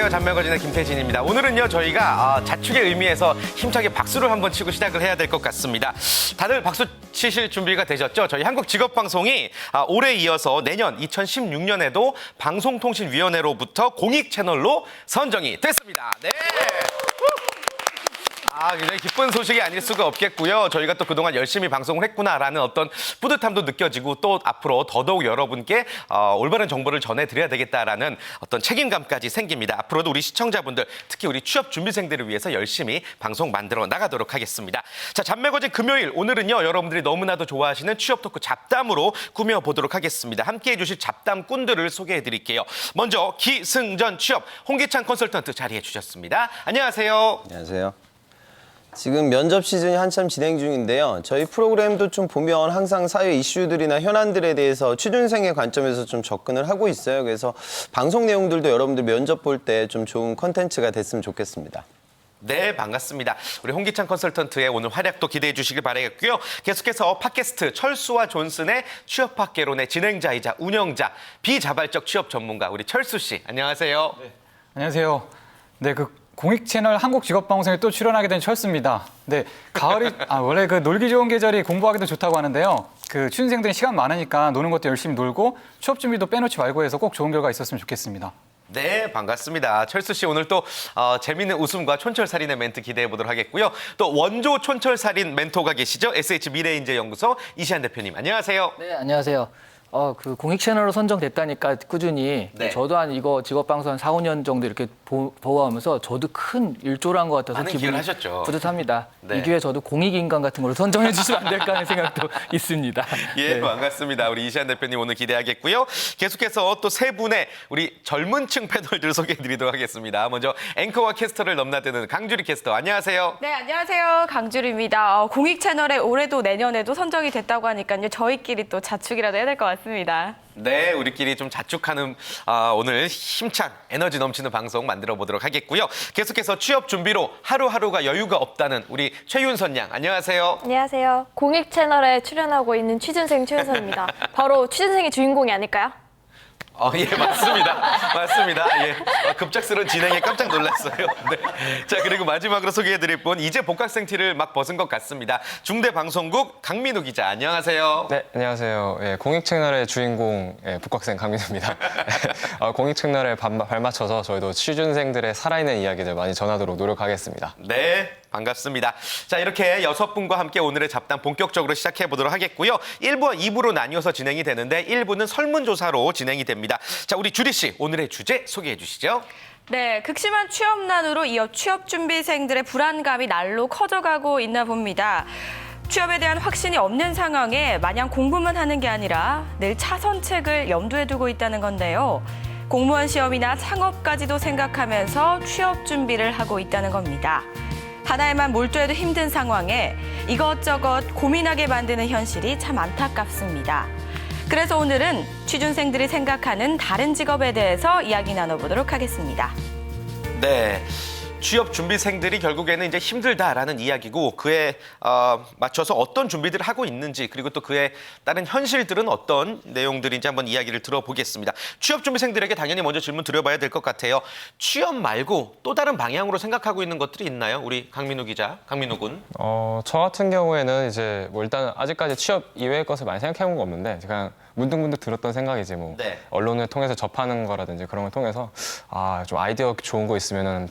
안녕하세요. 잡매거진의 김태진입니다. 오늘은요 저희가 자축의 의미에서 힘차게 박수를 한번 치고 시작을 해야 될 것 같습니다. 다들 박수 치실 준비가 되셨죠? 저희 한국직업방송이 올해 이어서 내년 2016년에도 방송통신위원회로부터 공익 채널로 선정이 됐습니다. 네. 굉장히 기쁜 소식이 아닐 수가 없겠고요. 저희가 또 그동안 열심히 방송을 했구나라는 어떤 뿌듯함도 느껴지고 또 앞으로 더더욱 여러분께 올바른 정보를 전해드려야 되겠다라는 어떤 책임감까지 생깁니다. 앞으로도 우리 시청자분들, 특히 우리 취업 준비생들을 위해서 열심히 방송 만들어 나가도록 하겠습니다. 자, 잡매거진 금요일 오늘은요 여러분들이 너무나도 좋아하시는 취업 토크 잡담으로 꾸며보도록 하겠습니다. 함께해 주실 잡담꾼들을 소개해 드릴게요. 먼저 기승전 취업 홍기찬 컨설턴트 자리해 주셨습니다. 안녕하세요. 안녕하세요. 지금 면접 시즌이 한참 진행 중인데요. 저희 프로그램도 좀 보면 항상 사회 이슈들이나 현안들에 대해서 취준생의 관점에서 좀 접근을 하고 있어요. 그래서 방송 내용들도 여러분들 면접 볼 때 좀 좋은 콘텐츠가 됐으면 좋겠습니다. 네, 반갑습니다. 우리 홍기찬 컨설턴트의 오늘 활약도 기대해 주시길 바라겠고요. 계속해서 팟캐스트 철수와 존슨의 취업학개론의 진행자이자 운영자, 비자발적 취업 전문가 우리 철수 씨, 안녕하세요. 네, 안녕하세요. 네, 공익 채널 한국직업방송에 또 출연하게 된 철수입니다. 네, 가을이 원래 놀기 좋은 계절이 공부하기도 좋다고 하는데요. 취준생들이 시간 많으니까 노는 것도 열심히 놀고 취업 준비도 빼놓지 말고 해서 꼭 좋은 결과 있었으면 좋겠습니다. 네, 반갑습니다. 철수 씨 오늘 또 재미있는 웃음과 촌철살인의 멘트 기대해 보도록 하겠고요. 또 원조 촌철살인 멘토가 계시죠? SH 미래인재연구소 이시안 대표님, 안녕하세요. 네, 안녕하세요. 공익 채널로 선정됐다니까 꾸준히 네. 저도 한 이거 직업방송 한 4, 5년 정도 이렇게 보호하면서 저도 큰 일조를 한 것 같아서 많은 기분이 기여를 하셨죠. 뿌듯합니다. 네. 이 기회에 저도 공익인간 같은 걸로 선정해 주시면 안 될까 하는 생각도 있습니다. 예, 네. 반갑습니다. 우리 이시안 대표님 오늘 기대하겠고요. 계속해서 또 세 분의 우리 젊은층 패널들 소개해 드리도록 하겠습니다. 먼저 앵커와 캐스터를 넘나드는 강주리 캐스터, 안녕하세요. 네, 안녕하세요. 강주리입니다. 공익 채널에 올해도 내년에도 선정이 됐다고 하니까요. 저희끼리 또 자축이라도 해야 될 것 같습니다. 네, 우리끼리 좀 자축하는 오늘 힘찬 에너지 넘치는 방송 만들어 보도록 하겠고요. 계속해서 취업 준비로 하루하루가 여유가 없다는 우리 최윤선 양, 안녕하세요. 안녕하세요. 공익 채널에 출연하고 있는 취준생 최윤선입니다. 바로 취준생이 주인공이 아닐까요? 예, 맞습니다. 맞습니다. 예. 급작스러운 진행에 깜짝 놀랐어요. 네. 자, 그리고 마지막으로 소개해드릴 분, 이제 복학생 티를 막 벗은 것 같습니다. 중대방송국 강민우 기자, 안녕하세요. 네, 안녕하세요. 예, 공익 채널의 주인공 복학생 강민우입니다. 공익 채널에 발맞춰서 저희도 취준생들의 살아있는 이야기들 많이 전하도록 노력하겠습니다. 네, 반갑습니다. 자, 이렇게 6분과 함께 오늘의 잡담 본격적으로 시작해 보도록 하겠고요. 1부와 2부로 나뉘어서 진행이 되는데 1부는 설문조사로 진행이 됩니다. 자, 우리 주리 씨, 오늘의 주제 소개해 주시죠. 네, 극심한 취업난으로 이어 취업 준비생들의 불안감이 날로 커져가고 있나 봅니다. 취업에 대한 확신이 없는 상황에 마냥 공부만 하는 게 아니라 늘 차선책을 염두에 두고 있다는 건데요. 공무원 시험이나 창업까지도 생각하면서 취업 준비를 하고 있다는 겁니다. 하나에만 몰두해도 힘든 상황에 이것저것 고민하게 만드는 현실이 참 안타깝습니다. 그래서 오늘은 취준생들이 생각하는 다른 직업에 대해서 이야기 나눠보도록 하겠습니다. 네. 취업 준비생들이 결국에는 이제 힘들다라는 이야기고 그에 맞춰서 어떤 준비들을 하고 있는지 그리고 또 그에 따른 현실들은 어떤 내용들인지 한번 이야기를 들어보겠습니다. 취업 준비생들에게 당연히 먼저 질문 드려봐야 될 것 같아요. 취업 말고 또 다른 방향으로 생각하고 있는 것들이 있나요? 우리 강민우 기자, 강민우 군. 저 같은 경우에는 이제 일단 아직까지 취업 이외의 것을 많이 생각해 본 거 없는데 그냥 문득문득 들었던 생각이지 네. 언론을 통해서 접하는 거라든지 그런 걸 통해서 좀 아이디어 좋은 거 있으면은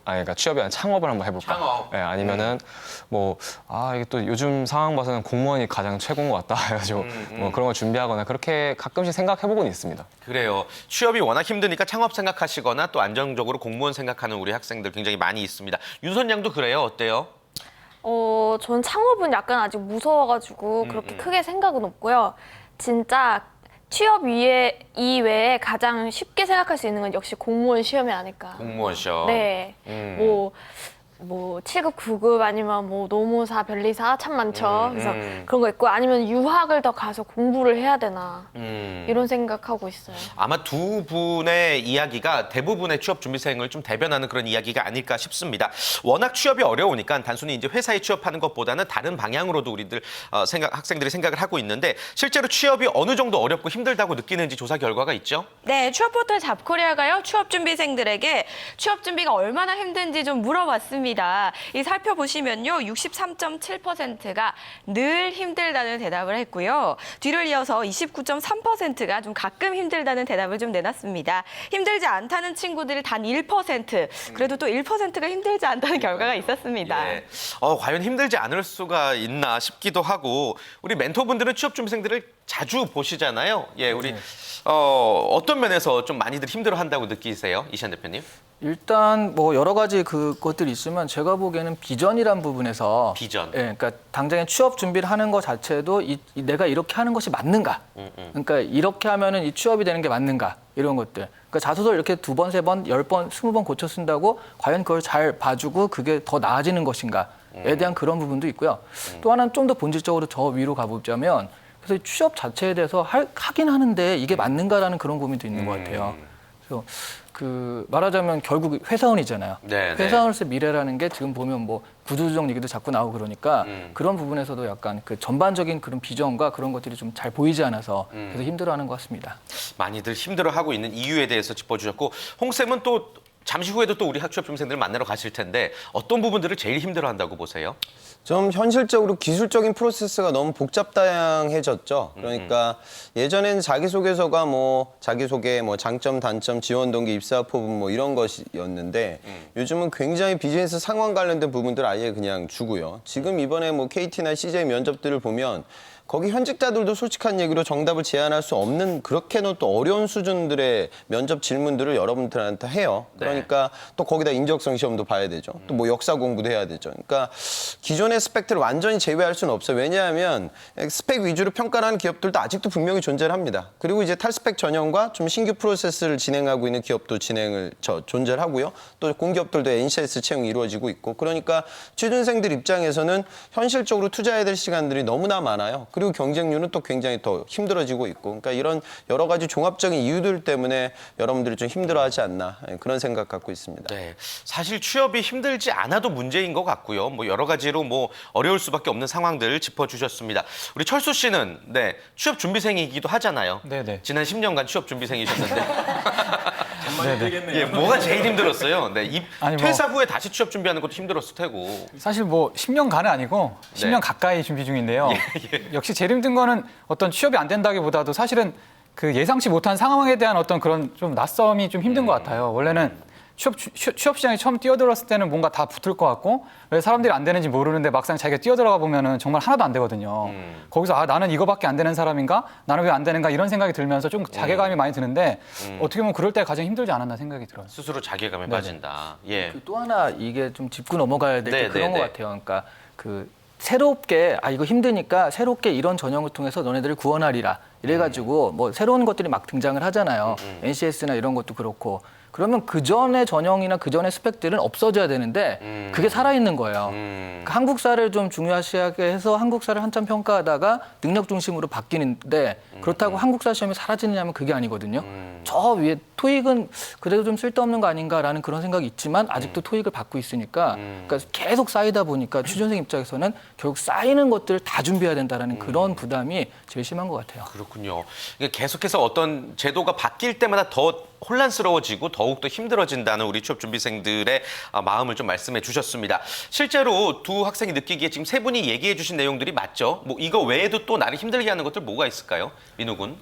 그러니까 취업이 아니라 창업을 한번 해볼까. 창업. 네, 아니면은 이게 또 요즘 상황 봐서는 공무원이 가장 최고인 것 같다 해가지고 그런 걸 준비하거나 그렇게 가끔씩 생각해보고는 있습니다. 그래요. 취업이 워낙 힘드니까 창업 생각하시거나 또 안정적으로 공무원 생각하는 우리 학생들 굉장히 많이 있습니다. 윤선 양도 그래요? 어때요? 전 창업은 약간 아직 무서워가지고 그렇게 크게 생각은 없고요. 진짜 취업 이외에 가장 쉽게 생각할 수 있는 건 역시 공무원 시험이 아닐까. 공무원 시험. 네. 뭐 7급, 9급 아니면 뭐 노무사, 변리사 참 많죠. 그래서 그런 거 있고 아니면 유학을 더 가서 공부를 해야 되나 이런 생각하고 있어요. 아마 두 분의 이야기가 대부분의 취업 준비생을 좀 대변하는 그런 이야기가 아닐까 싶습니다. 워낙 취업이 어려우니까 단순히 이제 회사에 취업하는 것보다는 다른 방향으로도 우리들 학생들이 생각을 하고 있는데 실제로 취업이 어느 정도 어렵고 힘들다고 느끼는지 조사 결과가 있죠? 네, 취업 포털 잡코리아가요. 취업 준비생들에게 취업 준비가 얼마나 힘든지 좀 물어봤습니다. 이 살펴보시면요. 63.7%가 늘 힘들다는 대답을 했고요. 뒤를 이어서 29.3%가 좀 가끔 힘들다는 대답을 좀 내놨습니다. 힘들지 않다는 친구들이 단 1%. 그래도 또 1%가 힘들지 않다는 결과가 있었습니다. 예. 과연 힘들지 않을 수가 있나 싶기도 하고 우리 멘토분들은 취업 준비생들을 자주 보시잖아요. 예, 우리 어떤 면에서 좀 많이들 힘들어한다고 느끼세요, 이시안 대표님? 일단 뭐 여러 가지 그것들이 있으면 제가 보기에는 비전이란 부분에서 비전. 예, 그러니까 당장에 취업 준비를 하는 것 자체도 내가 이렇게 하는 것이 맞는가? 그러니까 이렇게 하면은 이 취업이 되는 게 맞는가? 이런 것들. 그러니까 자소서 이렇게 2번, 3번, 10번, 20번 고쳐 쓴다고 과연 그걸 잘 봐주고 그게 더 나아지는 것인가에 대한 그런 부분도 있고요. 또 하나는 좀 더 본질적으로 저 위로 가보자면 그래서 취업 자체에 대해서 하긴 하는데 이게 맞는가라는 그런 고민도 있는 것 같아요. 그래서 말하자면 결국 회사원이잖아요. 네, 네. 회사원으로서 미래라는 게 지금 보면 뭐 구조조정 얘기도 자꾸 나오고 그러니까 그런 부분에서도 약간 그 전반적인 그런 비전과 그런 것들이 좀 잘 보이지 않아서 그래서 힘들어하는 것 같습니다. 많이들 힘들어하고 있는 이유에 대해서 짚어주셨고 홍쌤은 또 잠시 후에도 또 우리 취업 준비생들을 만나러 가실 텐데 어떤 부분들을 제일 힘들어한다고 보세요? 좀 현실적으로 기술적인 프로세스가 너무 복잡다양해졌죠. 그러니까 예전에는 자기소개서가 뭐 자기소개, 뭐 장점, 단점, 지원 동기, 입사 포분 뭐 이런 것이었는데 요즘은 굉장히 비즈니스 상황 관련된 부분들 아예 그냥 주고요. 지금 이번에 뭐 KT나 CJ 면접들을 보면 거기 현직자들도 솔직한 얘기로 정답을 제안할 수 없는 그렇게는 또 어려운 수준들의 면접 질문들을 여러분들한테 해요. 그러니까 또 거기다 인적성 시험도 봐야 되죠. 또 뭐 역사 공부도 해야 되죠. 그러니까 기존의 스펙들을 완전히 제외할 수는 없어요. 왜냐하면 스펙 위주로 평가를 하는 기업들도 아직도 분명히 존재를 합니다. 그리고 이제 탈스펙 전형과 좀 신규 프로세스를 진행하고 있는 기업도 존재를 하고요. 또 공기업들도 NCS 채용이 이루어지고 있고 그러니까 취준생들 입장에서는 현실적으로 투자해야 될 시간들이 너무나 많아요. 그리고 경쟁률은 또 굉장히 더 힘들어지고 있고 그러니까 이런 여러 가지 종합적인 이유들 때문에 여러분들이 좀 힘들어하지 않나 그런 생각 갖고 있습니다. 네, 사실 취업이 힘들지 않아도 문제인 것 같고요. 뭐 여러 가지로 뭐 어려울 수밖에 없는 상황들 짚어주셨습니다. 우리 철수 씨는 네 취업 준비생이기도 하잖아요. 네네. 지난 10년간 취업 준비생이셨는데 네네. 예, 뭐가 제일 힘들었어요? 네, 아니, 뭐- 퇴사 후에 다시 취업 준비하는 것도 힘들었을 테고. 사실 뭐 10년간은 아니고 10년 네. 가까이 준비 중인데요. 역시 제일 힘든 거는 어떤 취업이 안 된다기보다도 사실은 그 예상치 못한 상황에 대한 어떤 그런 좀 낯섦이 좀 힘든 것 같아요. 원래는 취업 시장에 처음 뛰어들었을 때는 뭔가 다 붙을 것 같고 왜 사람들이 안 되는지 모르는데 막상 자기가 뛰어들어가 보면은 정말 하나도 안 되거든요. 거기서 나는 이거밖에 안 되는 사람인가? 나는 왜 안 되는가? 이런 생각이 들면서 좀 자괴감이 많이 드는데 어떻게 보면 그럴 때 가장 힘들지 않았나 생각이 들어요. 스스로 자괴감에 빠진다. 예. 또 하나 이게 좀 짚고 넘어가야 될 게 네, 그런 네, 것 네. 같아요. 그러니까 새롭게 이거 힘드니까 새롭게 이런 전형을 통해서 너네들을 구원하리라 이래가지고 뭐 새로운 것들이 막 등장을 하잖아요. NCS나 이런 것도 그렇고 그러면 그 전의 전형이나 그 전의 스펙들은 없어져야 되는데 그게 살아있는 거예요. 그러니까 한국사를 좀 중요시하게 해서 한국사를 한참 평가하다가 능력 중심으로 바뀌는데 그렇다고 한국사 시험이 사라지느냐면 그게 아니거든요. 저 위에 토익은 그래도 좀 쓸데없는 거 아닌가라는 그런 생각이 있지만 아직도 토익을 받고 있으니까 그러니까 계속 쌓이다 보니까 취준생 입장에서는 결국 쌓이는 것들을 다 준비해야 된다는 그런 부담이 제일 심한 것 같아요. 그렇군요. 이게 계속해서 어떤 제도가 바뀔 때마다 더 혼란스러워지고 더욱더 힘들어진다는 우리 취업 준비생들의 마음을 좀 말씀해 주셨습니다. 실제로 두 학생이 느끼기에 지금 세 분이 얘기해 주신 내용들이 맞죠? 뭐 이거 외에도 또 나를 힘들게 하는 것들 뭐가 있을까요? 민우 군.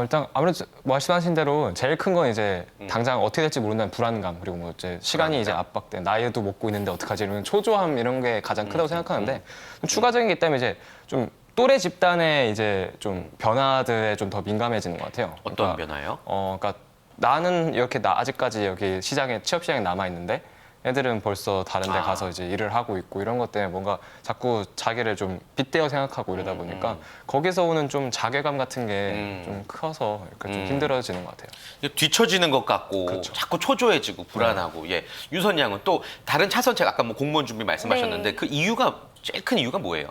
일단 아무래도 말씀하신 대로 제일 큰 건 이제 당장 어떻게 될지 모른다는 불안감 그리고 뭐 이제 시간이 이제 압박돼 나이도 먹고 있는데 어떡하지 이런 초조함 이런 게 가장 크다고 생각하는데 추가적인 게 있다면 이제 좀 또래 집단의 이제 좀 변화들에 좀 더 민감해지는 것 같아요. 어떤 그러니까, 변화요? 그러니까 나는 이렇게 아직까지 여기 취업 시장에 남아 있는데 애들은 벌써 다른 데 가서 이제 일을 하고 있고 이런 것 때문에 뭔가 자꾸 자기를 좀 빗대어 생각하고 이러다 보니까 거기서 오는 좀 자괴감 같은 게 좀 커서 이렇게 좀 힘들어지는 것 같아요. 뒤처지는 것 같고 자꾸 초조해지고 불안하고. 예. 유선 양은 또 다른 차선책 아까 뭐 공무원 준비 말씀하셨는데 네. 그 이유가 제일 큰 이유가 뭐예요?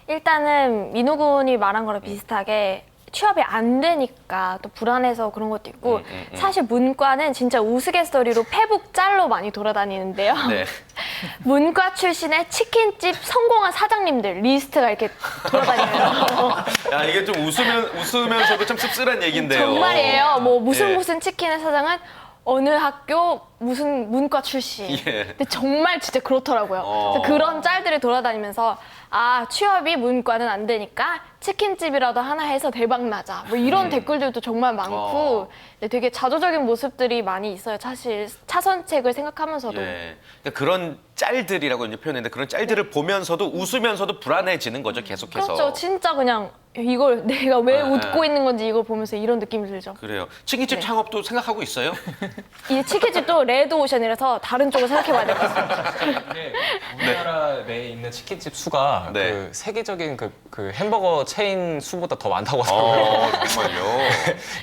일단은 민호 군이 말한 거랑 비슷하게 취업이 안 되니까 또 불안해서 그런 것도 있고 사실 문과는 진짜 우스갯소리로 페북 짤로 많이 돌아다니는데요. 네. 문과 출신의 치킨집 성공한 사장님들 리스트가 이렇게 돌아다녀요. 야, 이게 좀 웃으면서도 참 씁쓸한 얘기인데요. 정말이에요. 뭐 예. 무슨 치킨의 사장은 어느 학교 무슨 문과 출신. 예. 근데 정말 진짜 그렇더라고요. 그래서 그런 짤들이 돌아다니면서 아 취업이 문과는 안 되니까 치킨집이라도 하나 해서 대박 나자. 뭐 이런 댓글들도 정말 많고 근데 되게 자조적인 모습들이 많이 있어요. 사실 차선책을 생각하면서도. 예. 그러니까 그런 짤들이라고 이제 표현했는데 그런 짤들을 보면서도 웃으면서도 불안해지는 거죠, 계속해서. 그렇죠. 진짜 그냥 이걸 내가 왜 웃고 있는 건지 이걸 보면서 이런 느낌이 들죠. 그래요. 치킨집 네. 창업도 생각하고 있어요? 이 치킨집도 레드오션이라서 다른 쪽을 생각해봐야 될 것 같습니다. 우리나라 내에 있는 치킨집 수가 네. 그 세계적인 그 햄버거 체인 수보다 더 많다고 하더라고요. 정말요.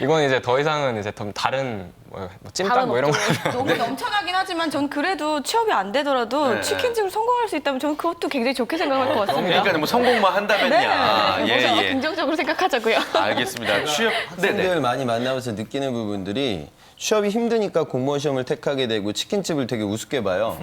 이건 이제 더 이상은 이제 좀 다른 뭐 찜닭 뭐 이런 거 너무 넘쳐나긴 하지만 전 그래도 취업이 안 되더라도 네. 치킨집을 성공할 수 있다면 저는 그것도 굉장히 좋게 생각할 것 같습니다. 그러니까 뭐 성공만 한다면야. 예, 예. 긍정적으로 생각하자고요. 알겠습니다. 취업. 학생들 많이 만나면서 느끼는 부분들이 취업이 힘드니까 공무원 시험을 택하게 되고 치킨집을 되게 우습게 봐요.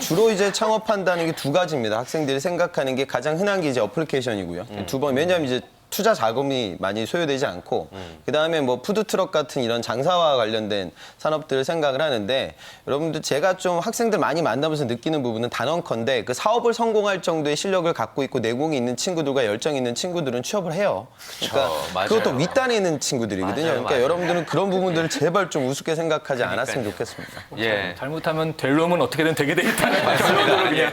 주로 이제 창업한다는 게 두 가지입니다. 학생들이 생각하는 게 가장 흔한 게 이제 어플리케이션이고요. 두 번, 왜냐하면 이제 투자 자금이 많이 소요되지 않고 그다음에 뭐 푸드트럭 같은 이런 장사와 관련된 산업들을 생각을 하는데 여러분들 제가 좀 학생들 많이 만나면서 느끼는 부분은 단언컨대 그 사업을 성공할 정도의 실력을 갖고 있고 내공이 있는 친구들과 열정 있는 친구들은 취업을 해요. 그러니까 맞아요. 그것도 윗단에 있는 친구들이거든요. 맞아요, 그러니까 맞아요. 여러분들은 그런 부분들을 제발 좀 우습게 생각하지 않았으면 좋겠습니다. 예. 잘못하면 될 놈은 어떻게든 되게 돼 있다는 맞습니다. 예.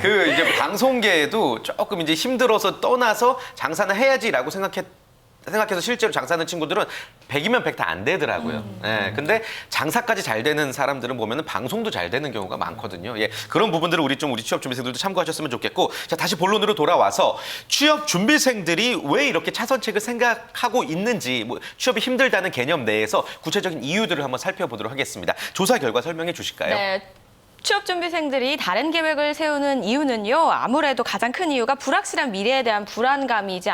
그 이제 방송계에도 조금 이제 힘들어서 떠나서 장사는 해야지라고 생각해서 실제로 장사하는 친구들은 100이면 100 다 안 되더라고요. 예. 근데 장사까지 잘 되는 사람들은 보면은 방송도 잘 되는 경우가 많거든요. 예. 그런 부분들을 우리 취업 준비생들도 참고하셨으면 좋겠고. 자, 다시 본론으로 돌아와서 취업 준비생들이 왜 이렇게 차선책을 생각하고 있는지, 뭐 취업이 힘들다는 개념 내에서 구체적인 이유들을 한번 살펴보도록 하겠습니다. 조사 결과 설명해 주실까요? 네. 취업 준비생들이 다른 계획을 세우는 이유는요. 아무래도 가장 큰 이유가 불확실한 미래에 대한 불안감이지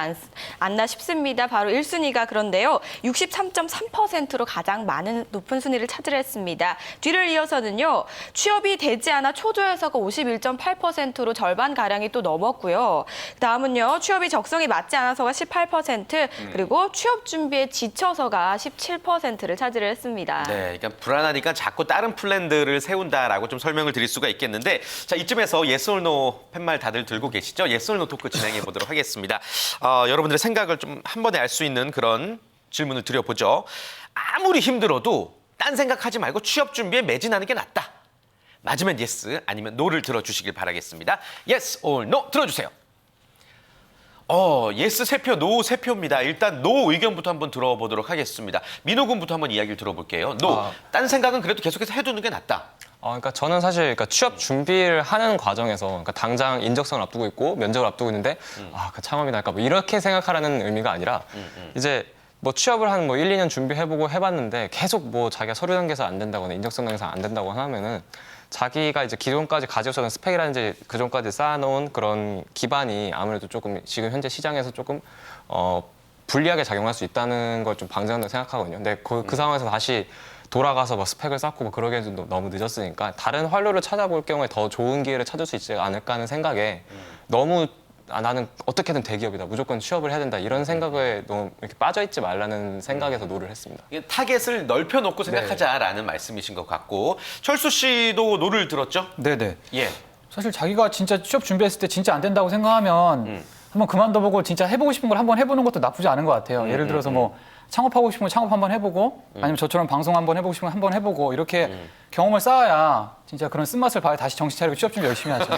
않나 싶습니다. 바로 1순위가 그런데요. 63.3%로 가장 높은 순위를 차지했습니다. 뒤를 이어서는요. 취업이 되지 않아 초조해서가 51.8%로 절반가량이 또 넘었고요. 다음은요. 취업이 적성에 맞지 않아서가 18%, 그리고 취업 준비에 지쳐서가 17%를 차지를 했습니다. 네, 그러니까 불안하니까 자꾸 다른 플랜들을 세운다라고 좀 설명을 드릴 수가 있겠는데, 자, 이쯤에서 yes or no 팻말 다들 들고 계시죠? yes or no 토크 진행해 보도록 하겠습니다. 여러분들의 생각을 좀 한 번에 알 수 있는 그런 질문을 드려보죠. 아무리 힘들어도 딴 생각하지 말고 취업 준비에 매진하는 게 낫다. 맞으면 yes, 아니면 no를 들어주시길 바라겠습니다. yes or no 들어주세요. 예스 3표, 노 3표입니다. 일단 노 의견부터 한번 들어보도록 하겠습니다. 민호 군부터 한번 이야기를 들어볼게요. 노, 딴 생각은 그래도 계속해서 해두는 게 낫다. 그러니까 저는 사실 그러니까 취업 준비를 하는 과정에서 그러니까 당장 인적성을 앞두고 있고 면접을 앞두고 있는데 그 창업이 날까 뭐 이렇게 생각하라는 의미가 아니라 이제 뭐 취업을 한 뭐 1, 2년 준비해보고 해봤는데 계속 뭐 자기가 서류 단계에서 안 된다거나 인적성 단계에서 안 된다고 하면은 자기가 이제 기존까지 가지고 있었던 스펙이라든지 그전까지 쌓아놓은 그런 기반이 아무래도 조금 지금 현재 시장에서 조금 불리하게 작용할 수 있다는 걸 좀 방지한다고 생각하거든요. 근데 그 상황에서 다시 돌아가서 뭐 스펙을 쌓고 뭐 그러기에는 너무 늦었으니까 다른 활로를 찾아볼 경우에 더 좋은 기회를 찾을 수 있지 않을까 하는 생각에 너무 나는 어떻게든 대기업이다. 무조건 취업을 해야 된다. 이런 생각에 너무 이렇게 빠져있지 말라는 생각에서 노를 했습니다. 타겟을 넓혀놓고 생각하자라는 말씀이신 것 같고, 철수 씨도 노를 들었죠? 네네. 예. 사실 자기가 진짜 취업 준비했을 때 진짜 안 된다고 생각하면 한번 그만둬보고 진짜 해보고 싶은 걸 한번 해보는 것도 나쁘지 않은 것 같아요. 예를 들어서 뭐 창업하고 싶은 거 창업 한번 해보고 아니면 저처럼 방송 한번 해보고 싶은 거 한번 해보고 이렇게 경험을 쌓아야 진짜 그런 쓴맛을 봐야 다시 정신 차리고 취업 준비 열심히 하죠.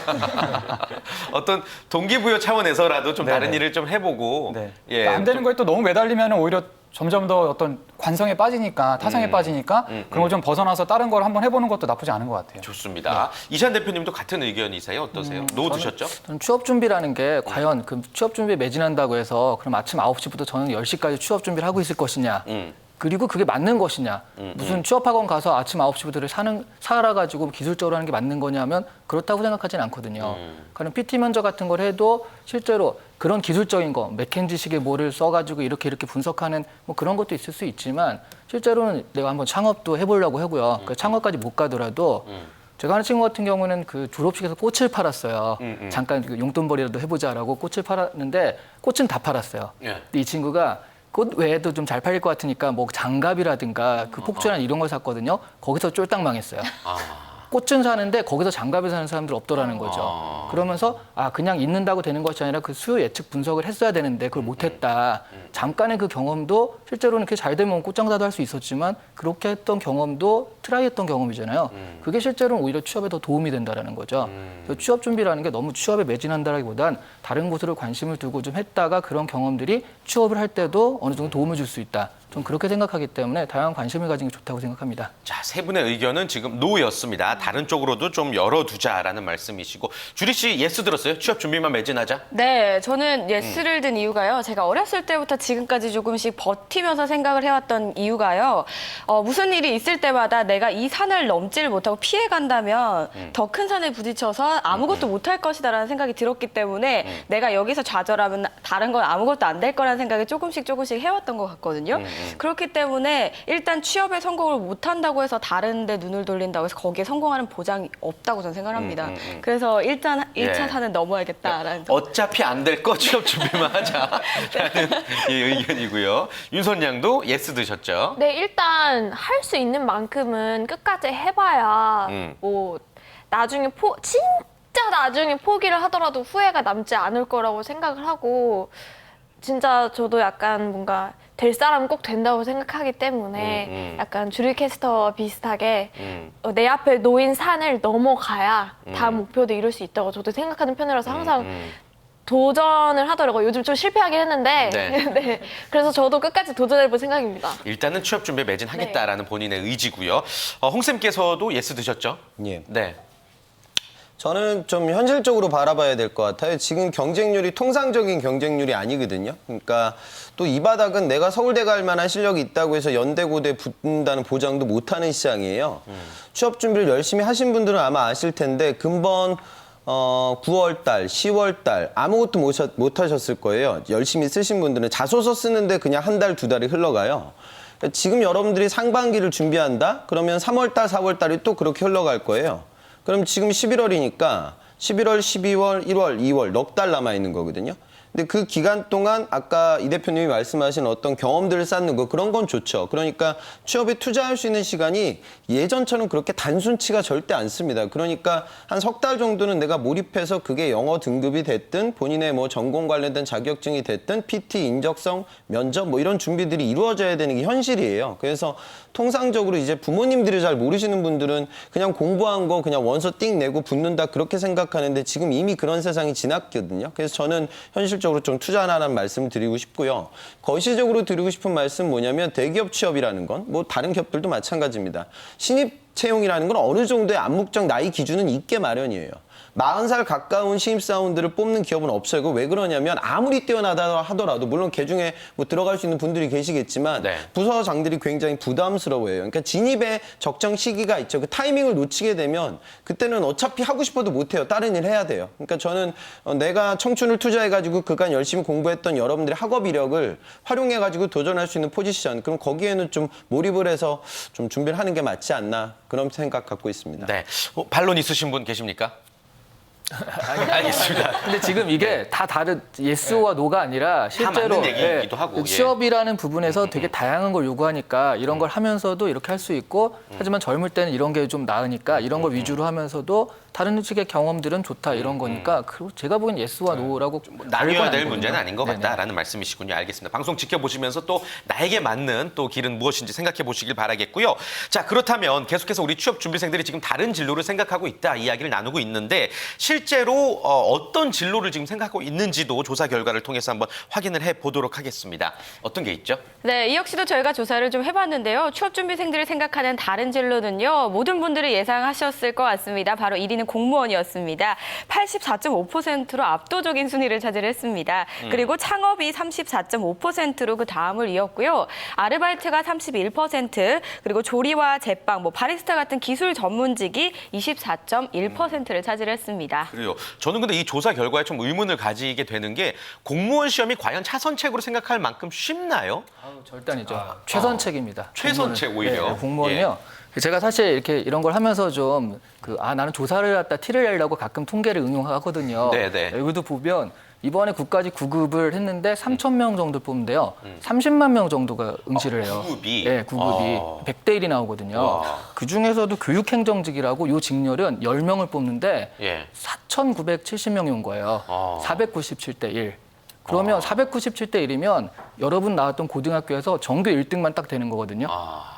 어떤 동기부여 차원에서라도 좀 네네. 다른 일을 좀 해보고. 네. 예. 안 되는 거에 또 너무 매달리면 오히려 점점 더 어떤 관성에 빠지니까 타성에 빠지니까 그런 걸 좀 벗어나서 다른 걸 한번 해보는 것도 나쁘지 않은 것 같아요. 좋습니다. 이시안 대표님도 같은 의견이세요? 어떠세요? 노 드셨죠? 저는 취업 준비라는 게 과연 그 취업 준비에 매진한다고 해서 그럼 아침 9시부터 저는 10시까지 취업 준비를 하고 있을 것이냐. 그리고 그게 맞는 것이냐. 무슨 취업학원 가서 아침 9시부터 살아가지고 기술적으로 하는 게 맞는 거냐면 그렇다고 생각하지는 않거든요. 그럼 PT 면접 같은 걸 해도 실제로 그런 기술적인 거, 맥켄지식의 뭐를 써가지고 이렇게 분석하는 뭐 그런 것도 있을 수 있지만 실제로는 내가 한번 창업도 해보려고 하고요. 그 창업까지 못 가더라도 제가 하는 친구 같은 경우는 그 졸업식에서 꽃을 팔았어요. 잠깐 그 용돈벌이라도 해보자라고 꽃을 팔았는데 꽃은 다 팔았어요. 예. 근데 이 친구가 꽃 외에도 좀 잘 팔릴 것 같으니까 뭐 장갑이라든가 그 폭주란 이런 걸 샀거든요. 거기서 쫄딱 망했어요. 꽃은 사는데 거기서 장갑을 사는 사람들 없더라는 거죠. 그러면서 그냥 있는다고 되는 것이 아니라 그 수요 예측 분석을 했어야 되는데 그걸 못했다. 잠깐의 그 경험도 실제로는 그게 잘 되면 꽃장사도 할 수 있었지만 그렇게 했던 경험도 트라이했던 경험이잖아요. 그게 실제로는 오히려 취업에 더 도움이 된다라는 거죠. 그래서 취업 준비라는 게 너무 취업에 매진한다라기보단 다른 곳으로 관심을 두고 좀 했다가 그런 경험들이 취업을 할 때도 어느 정도 도움을 줄 수 있다. 좀 그렇게 생각하기 때문에 다양한 관심을 가지는 게 좋다고 생각합니다. 자, 세 분의 의견은 지금 노였습니다. 다른 쪽으로도 좀 열어두자라는 말씀이시고 주리 씨 예스 들었어요? 취업 준비만 매진하자? 네, 저는 예스를 든 이유가요. 제가 어렸을 때부터 지금까지 조금씩 버티면서 생각을 해왔던 이유가요. 무슨 일이 있을 때마다 내가 이 산을 넘지를 못하고 피해간다면 더 큰 산에 부딪혀서 아무것도 못할 것이다라는 생각이 들었기 때문에 내가 여기서 좌절하면 다른 건 아무것도 안 될 거라는 생각이 조금씩 해왔던 것 같거든요. 그렇기 때문에 일단 취업에 성공을 못한다고 해서 다른 데 눈을 돌린다고 해서 거기에 성공하는 보장이 없다고 저는 생각합니다. 그래서 일단 1차 산은 넘어야겠다라는 어차피 안 될 거 취업 준비만 하자라는 의견이고요. 윤선 양도 예스 드셨죠? 네, 일단 할 수 있는 만큼은 끝까지 해봐야 뭐 나중에 진짜 나중에 포기를 하더라도 후회가 남지 않을 거라고 생각을 하고 진짜 저도 약간 뭔가 될 사람은 꼭 된다고 생각하기 때문에 약간 주리 캐스터와 비슷하게 내 앞에 놓인 산을 넘어가야 다음 목표도 이룰 수 있다고 저도 생각하는 편이라서 항상 도전을 하더라고요. 요즘 좀 실패하긴 했는데 네. 네. 그래서 저도 끝까지 도전해볼 생각입니다. 일단은 취업 준비에 매진하겠다라는 본인의 의지고요. 홍 쌤께서도 예스 드셨죠? 예. 네. 저는 좀 현실적으로 바라봐야 될 것 같아요. 지금 경쟁률이 통상적인 경쟁률이 아니거든요. 그러니까 또 이 바닥은 내가 서울대 갈 만한 실력이 있다고 해서 연대, 고대 붙는다는 보장도 못하는 시장이에요. 취업 준비를 열심히 하신 분들은 아마 아실 텐데 근본 9월달, 10월달 아무것도 못 하셨을 거예요. 열심히 쓰신 분들은 자소서 쓰는데 그냥 한 달, 두 달이 흘러가요. 지금 여러분들이 상반기를 준비한다? 그러면 3월달, 4월달이 또 그렇게 흘러갈 거예요. 그럼 지금 11월이니까 11월, 12월, 1월, 2월 넉 달 남아있는 거거든요. 근데 그 기간 동안 아까 이 대표님이 말씀하신 어떤 경험들을 쌓는 거 그런 건 좋죠. 그러니까 취업에 투자할 수 있는 시간이 예전처럼 그렇게 단순치가 절대 않습니다. 그러니까 한 석 달 정도는 내가 몰입해서 그게 영어 등급이 됐든 본인의 뭐 전공 관련된 자격증이 됐든 PT, 인적성, 면접 뭐 이런 준비들이 이루어져야 되는 게 현실이에요. 그래서 통상적으로 이제 부모님들이 잘 모르시는 분들은 그냥 공부한 거 그냥 원서 띵 내고 붙는다 그렇게 생각하는데 지금 이미 그런 세상이 지났거든요. 그래서 저는 현실적으로 좀 투자하라는 말씀을 드리고 싶고요. 거시적으로 드리고 싶은 말씀 뭐냐면 대기업 취업이라는 건 뭐 다른 기업들도 마찬가지입니다. 신입 채용이라는 건 어느 정도의 암묵적 나이 기준은 있게 마련이에요. 40살 가까운 신입사원들을 뽑는 기업은 없어요. 그거 왜 그러냐면 아무리 뛰어나다 하더라도 물론 개중에 뭐 들어갈 수 있는 분들이 계시겠지만 네. 부서장들이 굉장히 부담스러워해요. 그러니까 진입의 적정 시기가 있죠. 그 타이밍을 놓치게 되면 그때는 어차피 하고 싶어도 못해요. 다른 일 해야 돼요. 그러니까 저는 내가 청춘을 투자해가지고 그간 열심히 공부했던 여러분들의 학업 이력을 활용해가지고 도전할 수 있는 포지션 그럼 거기에는 좀 몰입을 해서 좀 준비를 하는 게 맞지 않나 그런 생각 갖고 있습니다. 네. 반론 있으신 분 계십니까? 알겠습니다. 근데 지금 이게 다 다른 예스와 노가 아니라 실제로 맞는 얘기이기도 하고, 예. 취업이라는 부분에서 되게 다양한 걸 요구하니까 이런 걸 하면서도 이렇게 할 수 있고 하지만 젊을 때는 이런 게 좀 나으니까 이런 걸 위주로 하면서도 다른 식의 경험들은 좋다 이런 거니까 그리고 제가 보기엔 예스와 노라고 나뉘어야 될 문제는 아닌 것 같다라는 말씀이시군요. 알겠습니다. 방송 지켜보시면서 또 나에게 맞는 또 길은 무엇인지 생각해 보시길 바라겠고요. 자, 그렇다면 계속해서 우리 취업 준비생들이 지금 다른 진로를 생각하고 있다 이야기를 나누고 있는데 실제로 실제로 어떤 진로를 지금 생각하고 있는지도 조사 결과를 통해서 한번 확인을 해보도록 하겠습니다. 어떤 게 있죠? 네, 이 역시도 저희가 조사를 좀 해봤는데요. 취업준비생들이 생각하는 다른 진로는요. 모든 분들이 예상하셨을 것 같습니다. 바로 1위는 공무원이었습니다. 84.5%로 압도적인 순위를 차지했습니다. 그리고 창업이 34.5%로 그 다음을 이었고요. 아르바이트가 31%, 그리고 조리와 제빵, 바리스타 같은 기술 전문직이 24.1%를 차지했습니다. 그래요. 저는 근데 이 조사 결과에 좀 의문을 가지게 되는 게 공무원 시험이 과연 차선책으로 생각할 만큼 쉽나요? 절대 아니죠. 최선책입니다. 최선책 공무원은. 오히려. 네, 공무원이요. 제가 사실 이렇게 이런 걸 하면서 좀 나는 조사를 갖다 티를 내려고 가끔 통계를 응용하거든요. 네네. 여기도 보면 이번에 국가직 9급을 했는데 3,000명 정도 뽑는데요. 30만 명 정도가 응시를 해요. 9급이? 네, 9급이 100대 1이 나오거든요. 와. 그중에서도 교육행정직이라고 요 직렬은 10명을 뽑는데 예. 4,970명이 온 거예요. 497대 1. 그러면 497대 1이면 여러분 나왔던 고등학교에서 전교 1등만 딱 되는 거거든요.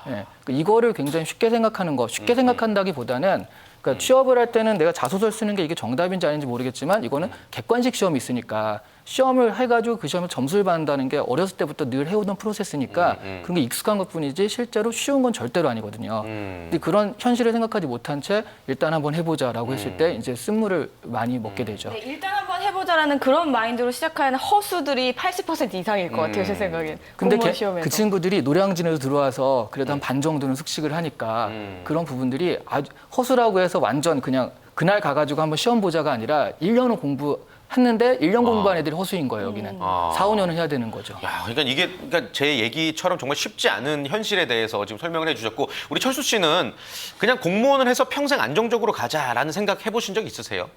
예, 이거를 굉장히 쉽게 생각하는 거, 쉽게 생각한다기보다는 그러니까 취업을 할 때는 내가 자소서를 쓰는 게 이게 정답인지 아닌지 모르겠지만 이거는 객관식 시험이 있으니까 시험을 해가지고 그 시험을 점수를 받는다는 게 어렸을 때부터 늘 해오던 프로세스니까 그런 게 익숙한 것뿐이지 실제로 쉬운 건 절대로 아니거든요. 근데 그런 현실을 생각하지 못한 채 일단 한번 해보자라고 했을 때 이제 쓴물을 많이 먹게 되죠. 네, 일단 한번 해보자라는 그런 마인드로 시작하는 허수들이 80% 이상일 것 같아요, 제 생각엔. 근데 공무원 시험에서. 그 친구들이 노량진에서 들어와서 그래도 한 반 정도는 숙식을 하니까 그런 부분들이 아주 허수라고 해서 완전 그냥 그날 가가지고 한번 시험 보자가 아니라 1년은 공부했는데 1년 공부한 애들이 허수인 거예요, 여기는. 4, 5년은 해야 되는 거죠. 야, 그러니까 제 얘기처럼 정말 쉽지 않은 현실에 대해서 지금 설명을 해주셨고 우리 철수 씨는 그냥 공무원을 해서 평생 안정적으로 가자라는 생각 해보신 적 있으세요?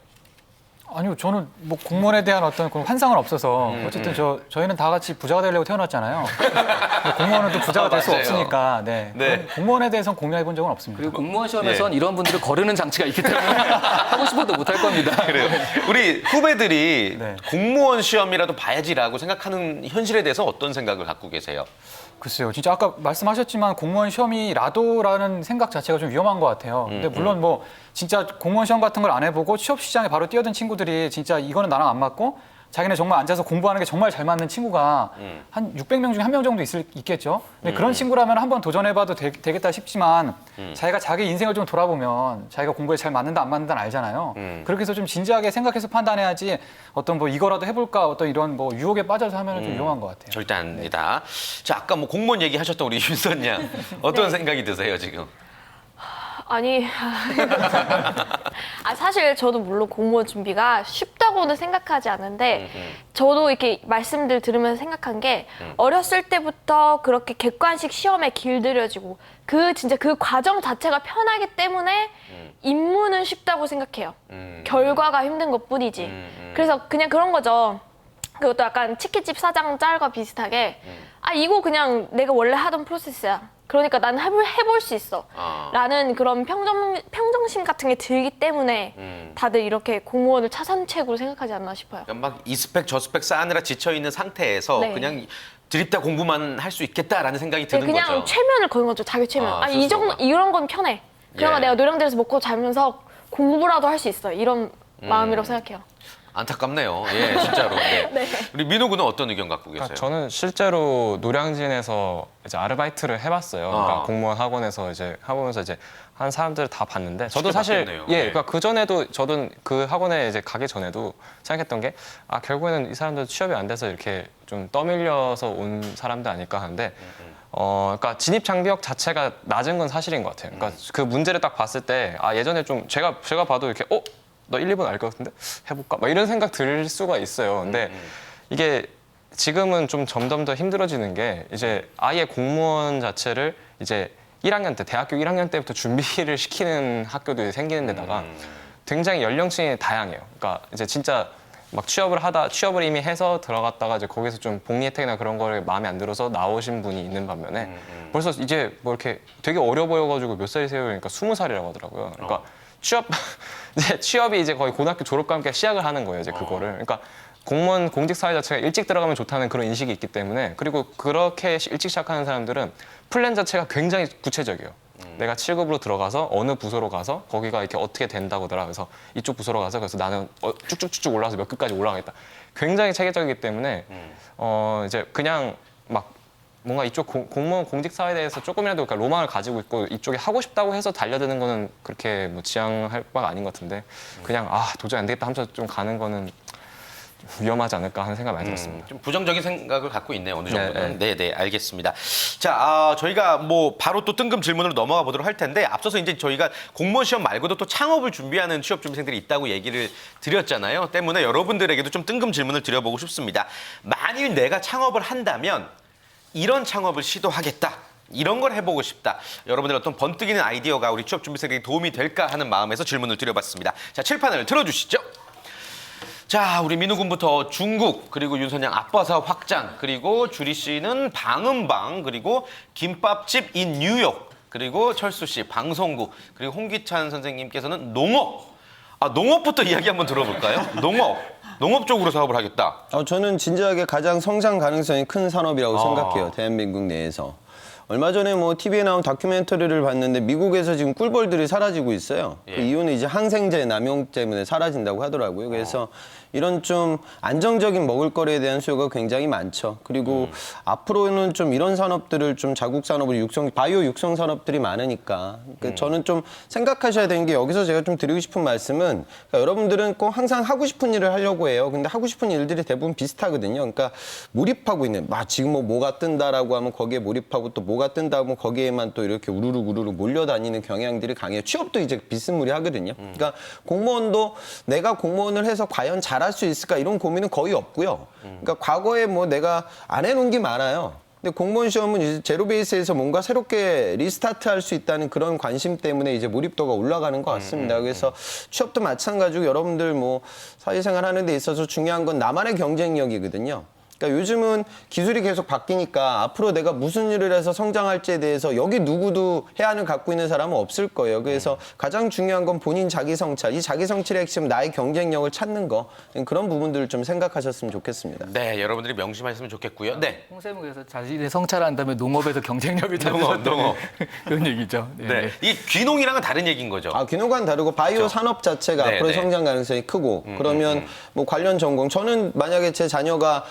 아니요, 저는 공무원에 대한 어떤 그런 환상은 없어서 어쨌든 저희는 다 같이 부자가 되려고 태어났잖아요. 공무원은 또 부자가 될 수 맞아요. 없으니까 네. 네. 공무원에 대해서는 공유해 본 적은 없습니다. 그리고 공무원 시험에선 이런 분들을 거르는 장치가 있기 때문에 하고 싶어도 못 할 겁니다. 그래요. 우리 후배들이 네. 공무원 시험이라도 봐야지라고 생각하는 현실에 대해서 어떤 생각을 갖고 계세요? 글쎄요, 진짜 아까 말씀하셨지만 공무원 시험이라도라는 생각 자체가 좀 위험한 것 같아요. 근데 물론 진짜 공무원 시험 같은 걸 안 해보고 취업 시장에 바로 뛰어든 친구들이 진짜 이거는 나랑 안 맞고 자기네 정말 앉아서 공부하는 게 정말 잘 맞는 친구가 한 600명 중에 1명 정도 있겠죠. 근데 그런 친구라면 한번 도전해봐도 되겠다 싶지만 자기가 자기 인생을 좀 돌아보면 자기가 공부에 잘 맞는다 안 맞는다는 알잖아요. 그렇게 해서 좀 진지하게 생각해서 판단해야지 어떤 이거라도 해볼까 어떤 이런 유혹에 빠져서 하면 좀 위험한 것 같아요. 절대 아닙니다. 자, 아까 공무원 얘기하셨던 우리 윤선 양 어떤 생각이 드세요 지금? 아니, 사실 저도 물론 공무원 준비가 쉽다고는 생각하지 않는데 저도 이렇게 말씀들 들으면서 생각한 게 어렸을 때부터 그렇게 객관식 시험에 길들여지고 진짜 그 과정 자체가 편하기 때문에 입문은 쉽다고 생각해요. 결과가 힘든 것뿐이지. 그래서 그냥 그런 거죠. 그것도 약간 치킨집 사장 짤과 비슷하게 이거 그냥 내가 원래 하던 프로세스야. 그러니까 나는 해볼 수 있어. 라는 그런 평정심 같은 게 들기 때문에 다들 이렇게 공무원을 차선책으로 생각하지 않나 싶어요. 그러니까 이 스펙 저 스펙 쌓느라 지쳐있는 상태에서 네. 그냥 드립다 공부만 할 수 있겠다라는 생각이 드는 그냥 거죠. 최면을 거는 거죠. 자기 최면. 이 스스로가. 정도 이런 건 편해. 그러면 예. 내가 노량진에서 먹고 자면서 공부라도 할 수 있어. 이런 마음이라고 생각해요. 안타깝네요. 예, 진짜로. 네. 네. 우리 민호 군은 어떤 의견 갖고 계세요? 그러니까 저는 실제로 노량진에서 이제 아르바이트를 해봤어요. 그러니까 공무원 학원에서 이제 해보면서 이제 한 사람들을 다 봤는데 저도 쉽게 사실 봤겠네요. 예, 네. 그러니까 그 전에도 저도 그 학원에 이제 가기 전에도 생각했던 게 결국에는 이 사람들 취업이 안 돼서 이렇게 좀 떠밀려서 온 사람들 아닐까 하는데. 그러니까 진입 장벽 자체가 낮은 건 사실인 것 같아요. 그러니까 그 문제를 딱 봤을 때 예전에 좀 제가 봐도 이렇게 너 1, 2번 알 것 같은데 해볼까? 막 이런 생각 들 수가 있어요. 근데 이게 지금은 좀 점점 더 힘들어지는 게 이제 아예 공무원 자체를 이제 1학년 때, 대학교 1학년 때부터 준비를 시키는 학교도 생기는 데다가 굉장히 연령층이 다양해요. 그러니까 이제 진짜 막 취업을 이미 해서 들어갔다가 이제 거기서 좀 복리 혜택이나 그런 거를 마음에 안 들어서 나오신 분이 있는 반면에 벌써 이제 이렇게 되게 어려 보여가지고 몇 살이세요? 그러니까 20살이라고 하더라고요. 그러니까 취업이 이제 거의 고등학교 졸업과 함께 시작을 하는 거예요, 이제 그거를. 그러니까 공무원 공직 사회 자체가 일찍 들어가면 좋다는 그런 인식이 있기 때문에 그리고 그렇게 일찍 시작하는 사람들은 플랜 자체가 굉장히 구체적이에요. 내가 7급으로 들어가서 어느 부서로 가서 거기가 이렇게 어떻게 된다고더라. 그래서 이쪽 부서로 가서 그래서 나는 쭉쭉쭉쭉 올라가서 몇 급까지 올라가겠다. 굉장히 체계적이기 때문에 이제 그냥 막 뭔가 이쪽 공무원 공직 사회에 대해서 조금이라도 그러니까 로망을 가지고 있고 이쪽에 하고 싶다고 해서 달려드는 거는 그렇게 뭐 지향할 바가 아닌 것 같은데 그냥 도저히 안 되겠다 하면서 좀 가는 거는 위험하지 않을까 하는 생각이 많이 들었습니다. 좀 부정적인 생각을 갖고 있네요, 어느 정도는. 네, 알겠습니다. 자, 저희가 뭐 바로 또 뜬금 질문으로 넘어가 보도록 할 텐데 앞서서 이제 저희가 공무원 시험 말고도 또 창업을 준비하는 취업 준비생들이 있다고 얘기를 드렸잖아요. 때문에 여러분들에게도 좀 뜬금 질문을 드려보고 싶습니다. 만일 내가 창업을 한다면 이런 창업을 시도하겠다. 이런 걸 해보고 싶다. 여러분들 어떤 번뜩이는 아이디어가 우리 취업 준비생에게 도움이 될까 하는 마음에서 질문을 드려봤습니다. 자, 칠판을 틀어주시죠. 자, 우리 민우 군부터 중국, 그리고 윤선양 아빠 사업 확장, 그리고 주리 씨는 방음방, 그리고 김밥집 인 뉴욕, 그리고 철수 씨 방송국, 그리고 홍기찬 선생님께서는 농업. 농업부터 이야기 한번 들어볼까요? 농업 쪽으로 사업을 하겠다. 저는 진지하게 가장 성장 가능성이 큰 산업이라고 생각해요. 대한민국 내에서. 얼마 전에 뭐 TV에 나온 다큐멘터리를 봤는데 미국에서 지금 꿀벌들이 사라지고 있어요. 그 이유는 이제 항생제 남용 때문에 사라진다고 하더라고요. 그래서 이런 좀 안정적인 먹을거리에 대한 수요가 굉장히 많죠. 그리고 앞으로는 좀 이런 산업들을 좀 자국 산업을 바이오 육성 산업들이 많으니까. 그러니까 저는 좀 생각하셔야 되는 게 여기서 제가 좀 드리고 싶은 말씀은 그러니까 여러분들은 꼭 항상 하고 싶은 일을 하려고 해요. 근데 하고 싶은 일들이 대부분 비슷하거든요. 그러니까 몰입하고 있는, 지금 뭐가 뜬다라고 하면 거기에 몰입하고 또 뭐가 뜬다 하면 거기에만 또 이렇게 우르르 몰려다니는 경향들이 강해요. 취업도 이제 비스무리하거든요. 그러니까 공무원도 내가 공무원을 해서 과연 잘할 수 있을까 이런 고민은 거의 없고요. 그러니까 과거에 뭐 내가 안 해놓은 게 많아요. 근데 공무원 시험은 이제 제로 베이스에서 뭔가 새롭게 리스타트할 수 있다는 그런 관심 때문에 이제 몰입도가 올라가는 것 같습니다. 그래서 취업도 마찬가지고 여러분들 뭐 사회생활 하는 데 있어서 중요한 건 나만의 경쟁력이거든요. 그러니까 요즘은 기술이 계속 바뀌니까 앞으로 내가 무슨 일을 해서 성장할지에 대해서 여기 누구도 해안을 갖고 있는 사람은 없을 거예요. 그래서 가장 중요한 건 본인 자기 성찰, 이 자기 성찰의 핵심 나의 경쟁력을 찾는 거 그런 부분들을 좀 생각하셨으면 좋겠습니다. 네, 여러분들이 명심하셨으면 좋겠고요. 네. 홍세무에서 자신의 성찰한 다음에 농업에서 경쟁력을 농업. 그런 얘기죠. 네. 이 귀농이랑은 다른 얘기인 거죠. 귀농과는 다르고 바이오 산업 자체가 네, 앞으로 네. 성장 가능성이 크고 그러면 뭐 관련 전공 저는 만약에 제 자녀가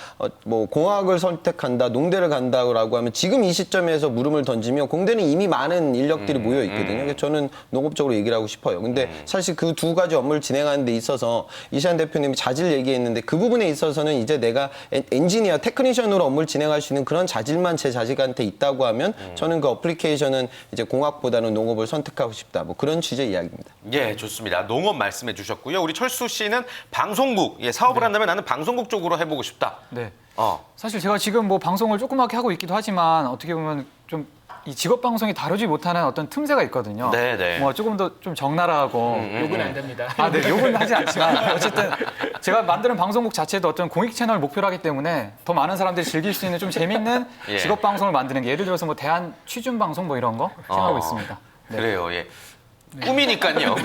뭐 공학을 선택한다, 농대를 간다라고 하면 지금 이 시점에서 물음을 던지면 공대는 이미 많은 인력들이 모여 있거든요. 그래서 저는 농업적으로 얘기를 하고 싶어요. 근데 사실 그 두 가지 업무를 진행하는 데 있어서 이시안 대표님이 자질 얘기했는데 그 부분에 있어서는 이제 내가 엔지니어, 테크니션으로 업무를 진행할 수 있는 그런 자질만 제 자식한테 있다고 하면 저는 그 어플리케이션은 이제 공학보다는 농업을 선택하고 싶다. 뭐 그런 취지의 이야기입니다. 예, 좋습니다. 농업 말씀해 주셨고요. 우리 철수 씨는 방송국, 사업을 한다면 나는 방송국 쪽으로 해보고 싶다. 네. 사실 제가 지금 뭐 방송을 조그맣게 하고 있기도 하지만 어떻게 보면 좀 이 직업 방송이 다루지 못하는 어떤 틈새가 있거든요. 네네. 뭐 조금 더 좀 적나라하고 욕은 안 됩니다. 네, 욕은 하진 않지만 어쨌든 제가 만드는 방송국 자체도 어떤 공익 채널을 목표로 하기 때문에 더 많은 사람들이 즐길 수 있는 좀 재밌는 예. 직업 방송을 만드는 게 예를 들어서 뭐 대한 취준 방송 뭐 이런 거 생각하고 있습니다. 네. 그래요, 예. 꿈이니까요.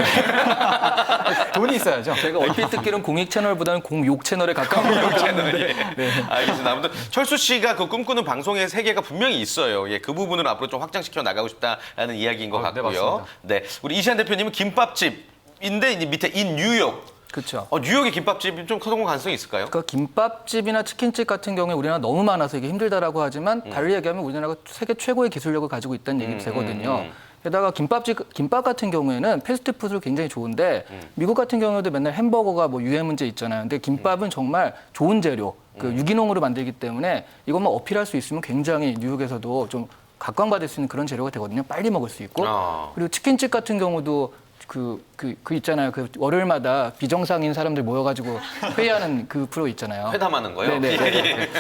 돈이 있어야죠. 제가 얼핏 듣기로는 공익 채널보다는 공욕 채널에 가까운 알겠습니다. 아무튼 철수 씨가 그 꿈꾸는 방송의 세계가 분명히 있어요. 예, 그 부분을 앞으로 좀 확장시켜 나가고 싶다라는 이야기인 것 네, 같고요. 맞습니다. 네, 우리 이시안 대표님은 김밥집인데 이제 밑에 인 뉴욕. 그렇죠. 뉴욕의 김밥집이 좀 성공 가능성이 있을까요? 그러니까 김밥집이나 치킨집 같은 경우에 우리나라 너무 많아서 이게 힘들다라고 하지만 달리 얘기하면 우리나라가 세계 최고의 기술력을 가지고 있다는 얘기도 되거든요. 게다가 김밥 같은 경우에는 패스트푸드로 굉장히 좋은데 미국 같은 경우에도 맨날 햄버거가 뭐 유해 문제 있잖아요. 근데 김밥은 정말 좋은 재료, 그 유기농으로 만들기 때문에 이것만 어필할 수 있으면 굉장히 뉴욕에서도 좀 각광받을 수 있는 그런 재료가 되거든요. 빨리 먹을 수 있고. 그리고 치킨집 같은 경우도 그 있잖아요. 그 월요일마다 비정상인 사람들 모여가지고 회의하는 그 프로 있잖아요. 회담하는 거요? 네네.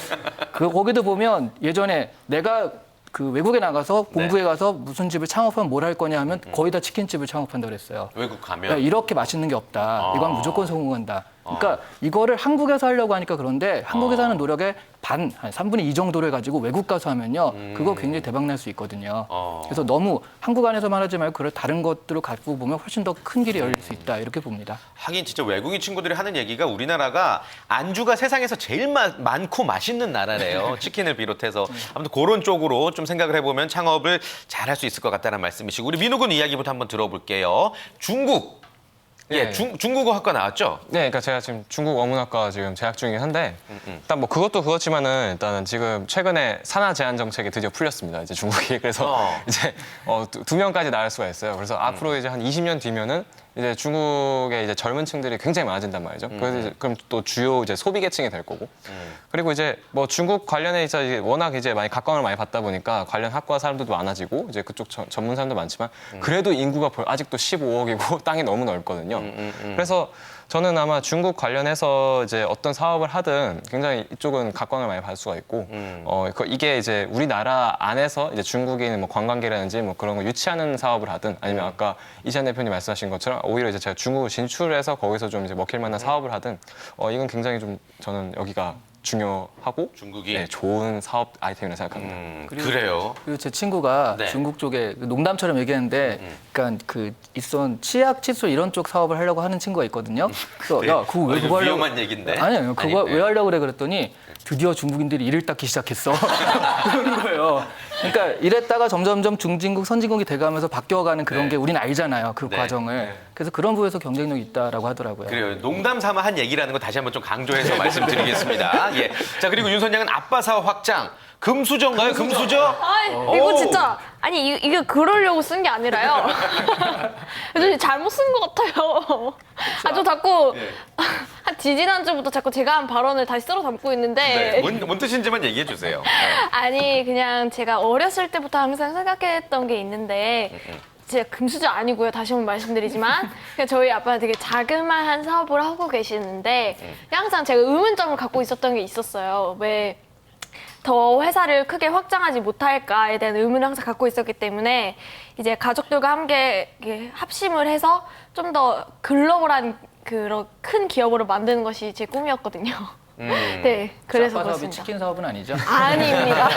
거기도 보면 예전에 내가 그 외국에 나가서 공부해 가서 무슨 집을 창업하면 뭘 할 거냐 하면 거의 다 치킨집을 창업한다고 그랬어요. 외국 가면? 그러니까 이렇게 맛있는 게 없다. 이건 무조건 성공한다. 그러니까 이거를 한국에서 하려고 하니까 그런데 한국에서 하는 노력의 한 3분의 2 정도를 가지고 외국 가서 하면요. 그거 굉장히 대박 날 수 있거든요. 그래서 너무 한국 안에서만 하지 말고 그걸 다른 것들을 갖고 보면 훨씬 더 큰 길이 열릴 수 있다 이렇게 봅니다. 하긴 진짜 외국인 친구들이 하는 얘기가 우리나라가 안주가 세상에서 제일 많고 맛있는 나라래요. 치킨을 비롯해서. 아무튼 그런 쪽으로 좀 생각을 해보면 창업을 잘할 수 있을 것 같다는 말씀이시고 우리 민우 군 이야기부터 한번 들어볼게요. 중국. 예, 네. 중국어 학과 나왔죠? 네, 그러니까 제가 지금 중국 어문학과 지금 재학 중이긴 한데 일단 뭐 그것도 그렇지만은 일단은 지금 최근에 산하 제한 정책이 드디어 풀렸습니다. 이제 중국이 그래서 이제 두 명까지 나갈 수가 있어요. 그래서 앞으로 이제 한 20년 뒤면은 이제 중국의 이제 젊은 층들이 굉장히 많아진단 말이죠. 그래서 이제 그럼 또 주요 이제 소비 계층이 될 거고. 그리고 이제 뭐 중국 관련해 있어 이제 워낙 이제 많이 각광을 많이 받다 보니까 관련 학과 사람들도 많아지고 이제 그쪽 전문 사람도 많지만 그래도 인구가 아직도 15억이고 땅이 너무 넓거든요. 그래서 저는 아마 중국 관련해서 이제 어떤 사업을 하든 굉장히 이쪽은 각광을 많이 받을 수가 있고, 이게 이제 우리나라 안에서 이제 중국인 뭐 관광객이라든지 뭐 그런 거 유치하는 사업을 하든 아니면 아까 이시안 대표님 말씀하신 것처럼 오히려 이제 제가 중국을 진출해서 거기서 좀 이제 먹힐 만한 사업을 하든, 이건 굉장히 좀 저는 여기가 중요하고 중국이 네, 좋은 사업 아이템이라고 생각합니다. 그래요. 그리고 제 친구가 네. 중국 쪽에 농담처럼 얘기했는데, 그러니까 그 있던 치약, 칫솔 이런 쪽 사업을 하려고 하는 친구가 있거든요. 그래서 야, 그거 왜 그거 하려고? 위험한 얘기인데. 아니요, 그거 왜 하려고 그래 그랬더니 드디어 중국인들이 이를 닦기 시작했어. 그런 거예요. 그러니까 이랬다가 점점점 중진국, 선진국이 돼가면서 바뀌어가는 그런 게 우리는 알잖아요. 그 네. 과정을. 그래서 그런 부분에서 경쟁력이 있다라고 하더라고요. 그래요. 농담 삼아 한 얘기라는 거 다시 한번 좀 강조해서 말씀드리겠습니다. 예. 자, 그리고 윤 선장은 아빠 사업 확장. 금수저인가요? 금수저? 이거 진짜 아니 이게 그러려고 쓴 게 아니라요. 요즘 잘못 쓴 것 같아요. 저 자꾸 한 지지난주부터 자꾸 제가 한 발언을 다시 쓸어 담고 있는데 뭔 뜻인지만 얘기해 주세요. 아니 그냥 제가 어렸을 때부터 항상 생각했던 게 있는데 제가 금수저 아니고요. 다시 한번 말씀드리지만 그냥 저희 아빠는 되게 자그마한 사업을 하고 계시는데 항상 제가 의문점을 갖고 있었던 게 있었어요. 왜 더 회사를 크게 확장하지 못할까에 대한 의문을 항상 갖고 있었기 때문에 이제 가족들과 함께 이렇게 합심을 해서 좀 더 글로벌한 그런 큰 기업으로 만드는 것이 제 꿈이었거든요. 네, 그래서 아빠 사업이 그렇습니다. 치킨 사업은 아니죠? 아닙니다.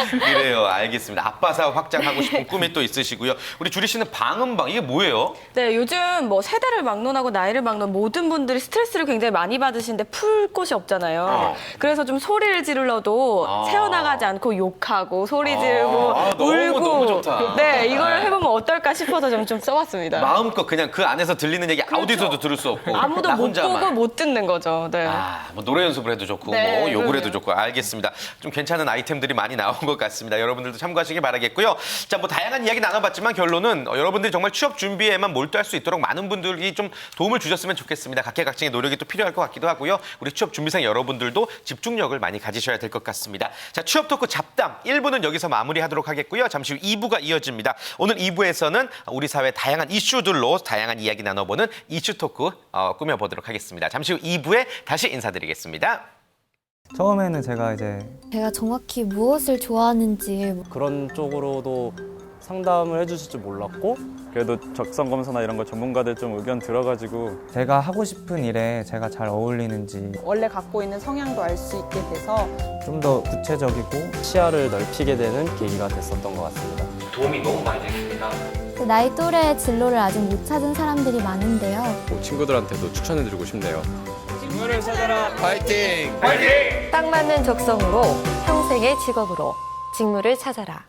그래요. 알겠습니다. 아빠 사업 확장하고 싶은 꿈이 또 있으시고요. 우리 주리 씨는 방음방 이게 뭐예요? 네, 요즘 뭐 세대를 막론하고 나이를 막론 모든 분들이 스트레스를 굉장히 많이 받으시는데 풀 곳이 없잖아요. 그래서 좀 소리를 지르러도 새어나가지 않고 욕하고 소리 지르고 너무 울고 좋다. 네, 이걸 해보면 어떨까 싶어서 좀 써봤습니다. 마음껏 그냥 그 안에서 들리는 얘기 어디서도 들을 수 없고 아무도 나 못 혼자만. 보고 못 듣는 거죠. 네. 뭐 노래 연습을 해도 좋고 네, 뭐 욕을 해도 그럼요. 좋고 알겠습니다. 좀 괜찮은 아이템들이 많이 나온 것 같습니다. 여러분들도 참고하시기 바라겠고요. 자, 뭐 다양한 이야기 나눠봤지만 결론은 여러분들이 정말 취업 준비에만 몰두할 수 있도록 많은 분들이 좀 도움을 주셨으면 좋겠습니다. 각계각층의 노력이 또 필요할 것 같기도 하고요. 우리 취업 준비생 여러분들도 집중력을 많이 가지셔야 될 것 같습니다. 자, 취업 토크 잡담 1부는 여기서 마무리하도록 하겠고요. 잠시 후 2부가 이어집니다. 오늘 2부에서는 우리 사회 다양한 이슈들로 다양한 이야기 나눠보는 이슈 토크 꾸며보도록 하겠습니다. 잠시 후 2부에 다시 인사드리겠습니다. 처음에는 제가 정확히 무엇을 좋아하는지 그런 쪽으로도 상담을 해주실 줄 몰랐고 그래도 적성검사나 이런 거 전문가들 좀 의견 들어가지고 제가 하고 싶은 일에 제가 잘 어울리는지 원래 갖고 있는 성향도 알 수 있게 돼서 좀 더 구체적이고 시야를 넓히게 되는 계기가 됐었던 것 같습니다. 도움이 너무 많이 됐습니다. 나이 또래의 진로를 아직 못 찾은 사람들이 많은데요. 친구들한테도 추천해드리고 싶네요. 직무를 찾아라. 파이팅! 딱 맞는 적성으로 평생의 직업으로 직무를 찾아라.